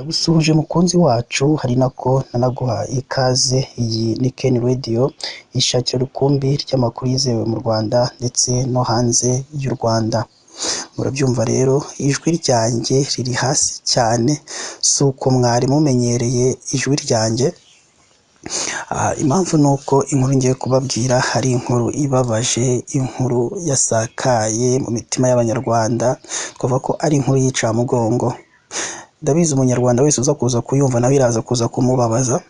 Ndagusuhuje mukunzi wacu, hari nako nanaguha ikaze. Iyi ni Ken Radio, ishakiro rukumbi ry'amakuru yizewe mu Rwanda ndetse no hanze y'u Rwanda. Murabyumva rero, ijwi ryanjye riri hasi cyane, si uko mwari mumenyereye ijwi ryanjye. Impamvu ni uko inkuru ngiye kubabwira hari inkuru ibabaje, inkuru yasakaye mu mitima y'abanyarwanda, twavuga ko ari inkuru y'incamugongo. Ndabizi umunyarwanda wese uza kuza kuyumva nawe iraza kuza kumubabaza.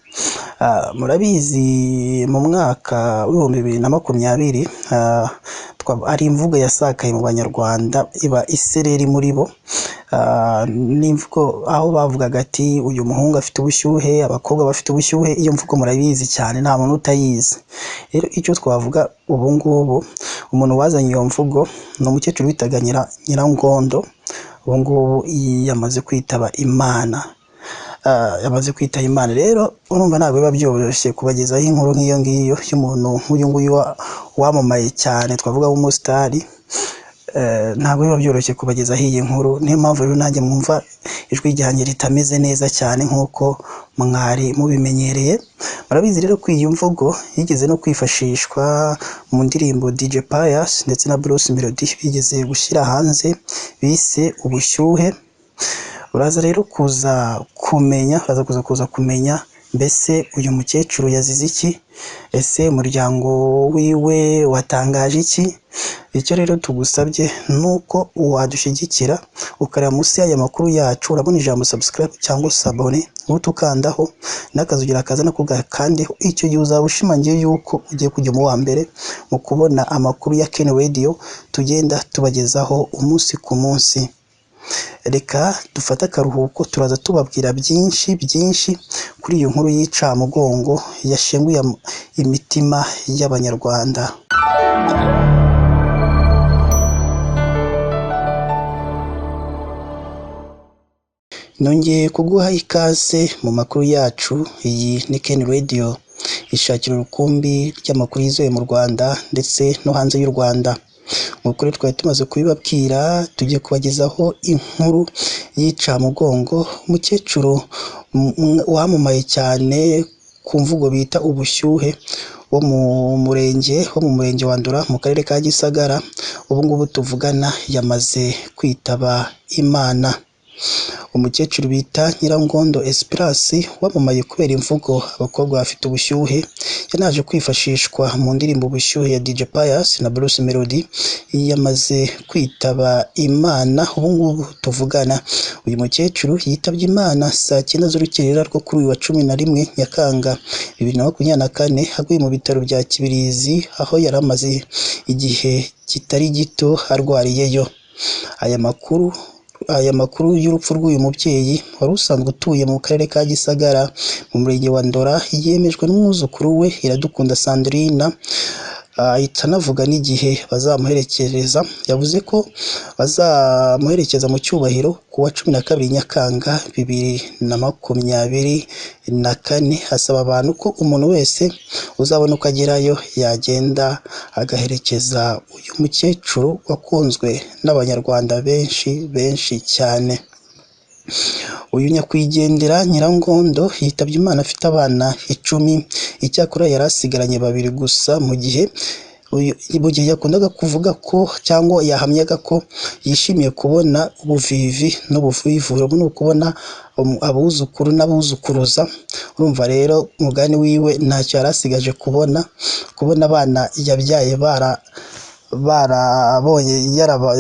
Murabizi mu mwaka w'ibihumbi 2020 hari imvugo yasakaye mu banyarwanda iba isereri muri bo. N'imvugo aho bavugaga ati uyu muhungu afite ubushyuhe, abakobwa bafite ubushyuhe. Iyo mvugo murabizi cyane, nta muntu utayizi. Rero icyo twavuga ubu ngubu, umuntu wazanye iyo mvugo ni umukecuru witaga Nyirangondo. Ubu ngubu yamaze kwitaba Imana. Yamaze kwitaba Imana. Rero urumva ntabwo biba byoroshye kubagezaho inkuru nk'iyo ngiyo y'umuntu nk'uyu nguyu wamamaye cyane, twavuga w'umusitari. Ntabwo biba byoroshye kubagezaho iyi nkuru. Niyo mpamvu rero nanjye mwumva ijwi ryanjye ritameze neza cyane nk'uko mwari mubimenyereye. Murabizi rero ko iyi mvugo yigeze no kwifashishwa mu ndirimbo DJ Pius ndetse na Bruce Melody bigeze gushyira hanze, bise ubushyuhe. Uraza rero kuza kumenya mbese uyu mukecuru yazize iki, ese umuryango wiwe watangaje iki. Icyo rero tugusabye nuko wadushyigikira ukareba munsi y'aya makuru yacu, urabona ijambo subscribe cyangwa sabone, utukandaho n'akazugira kaza nako gakandeho. Icyo gihe uzaba ushimangiye yuko ugiye kujya mu wa mbere mu kubona amakuru ya Ken Radio tugenda tubagezaho umunsi ku munsi. Reka dufate akaruhuko, turaza tubabwira byinshi kuri iyo nkuru y'incamugongo yashenguye imitima y'abanyarwanda. Nongeye kuguha ikaze mu makuru yacu. Iyi ni Ken Radio, ishakiro rukumbi ry'amakuru yizewe mu Rwanda ndetse no hanze y'u Rwanda. Nk'uko twari tumaze kubibabwira, tugiye kubagezaho inkuru y'incamugongo. Umukecuru wamamaye cyane ku mvugo bita ubushyuhe wo mu murenge wa Ndora mu karere ka Gisagara, ubu ngubu tuvugana yamaze kwitaba Imana. Umukecuru bita Nyirangondo Esperance wamamaye kubera imvugo abakobwa bafite ubushyuhe, yanaje kwifashishwa mu ndirimbo ubushyuhe ya DJ Pius na Bruce Melody, yamaze kwitaba Imana. Ubu ngubu tuvugana uyu mukecuru yitabye Imana saa 9 z'urukerera rwo kuri uyu wa 11 Nyakanga 2024, aguye mu bitaro bya Kibirizi, aho yari amaze igihe kitari gito arwariyeyo. Aya makuru y'urupfu rw'uyu mubyeyi wari usanzwe utuye mu karere ka Gisagara mu murenge wa Ndora yemejwe n'umwuzukuru we Iradukunda Sandrine. Ahita anavuga n'igihe bazamuherekereza. Yavuze ko bazamuherekeza mu cyubahiro ku wa 12 Nyakanga 2024. Asaba abantu ko umuntu wese uzabona uko agerayo yagenda agaherekeza uyu mukecuru wakunzwe n'abanyarwanda benshi cyane. Uyu nyakwigendera Nyirangondo yitabye Imana afite abana 10. Icyakora yari asigaranye 2 gusa, mu gihe yakundaga kuvuga ko cyangwa yahamyaga ko yishimiye kubona ubuvivi n'ubuvivuro, ni ukubona abuzukuru n'abuzukuruza. Urumva rero umugani wiwe ntacyo yari asigaje kubona abana yabyaye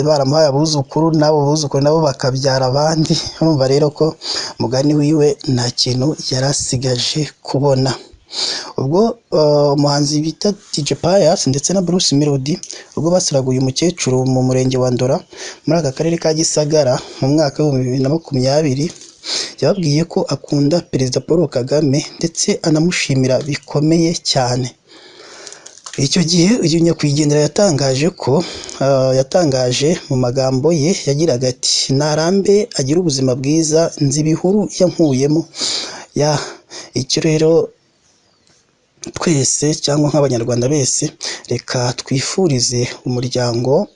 baramuhaye abuzukuru, n'abo buzukuru nabo bakabyara abandi. Urumva rero ko umugani wiwe nta kintu yari asigaje kubona. Ubwo umuhanzi bita DJ Pius ndetse na Bruce Melody ubwo basiraga uyu mukecuru mu murenge wa Ndora muri aka karere ka Gisagara mu mwaka wa 2020, yababwiye ko akunda Perezida Paul Kagame ndetse anamushimira bikomeye cyane. Icyo gihe uyu nyakwigendera yatangaje mu magambo ye, yagiraga ati narambe agira ubuzima bwiza, nzi ibihuru yankuyemo. Icyo rero twese cyangwa nk'abanyarwanda bese, reka twifurize umuryango,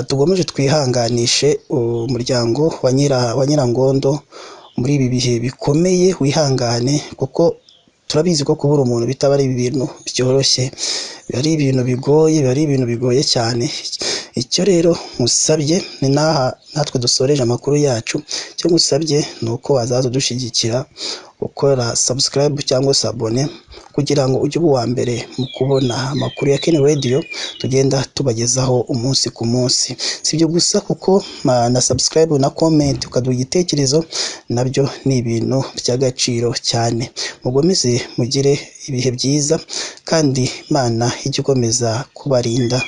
tugomeje twihanganishe umuryango wa Nyirangondo muri ibi bihe bikomeye wihangane, kuko turabizi ko kubura umuntu bitaba ari ibintu byoroshye, biba ari ibintu bigoye, biba ari ibintu bigoye cyane. Icyo rero musabye ni naha natwe dusoreje amakuru yacu, icyo ngusabye ni uko wazaza udushyigikira ukora subscribe cyangwa se abone, kugira ngo ujye uba uwa mbere mu kubona amakuru ya Ken Radio tugenda tubagezaho umunsi ku munsi. Si ibyo gusa kuko na subscribe na comment ukaduha igitekerezo nabyo ni ibintu by'agaciro cyane. Mugomeze mugire ibihe byiza kandi Imana ijye ikomeza kubarinda.